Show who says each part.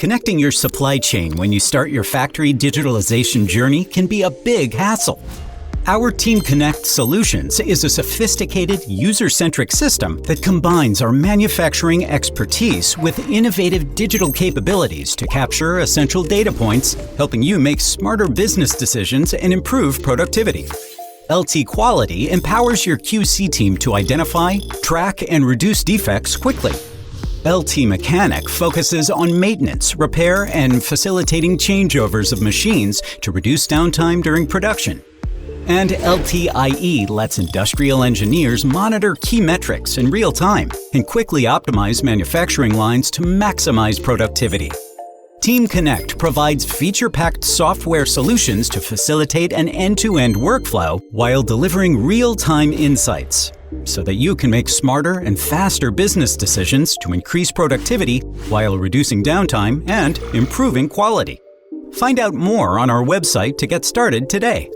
Speaker 1: Connecting your supply chain when you start your factory digitalization journey can be a big hassle. Our TEAMconnect Solutions is a sophisticated, user-centric system that combines our manufacturing expertise with innovative digital capabilities to capture essential data points, helping you make smarter business decisions and improve productivity. LT Quality empowers your QC team to identify, track, and reduce defects quickly. LT Mechanic focuses on maintenance, repair, and facilitating changeovers of machines to reduce downtime during production. And LTIE lets industrial engineers monitor key metrics in real time and quickly optimize manufacturing lines to maximize productivity. TEAMconnect provides feature-packed software solutions to facilitate an end-to-end workflow while delivering real-time insights, so that you can make smarter and faster business decisions to increase productivity while reducing downtime and improving quality. Find out more on our website to get started today.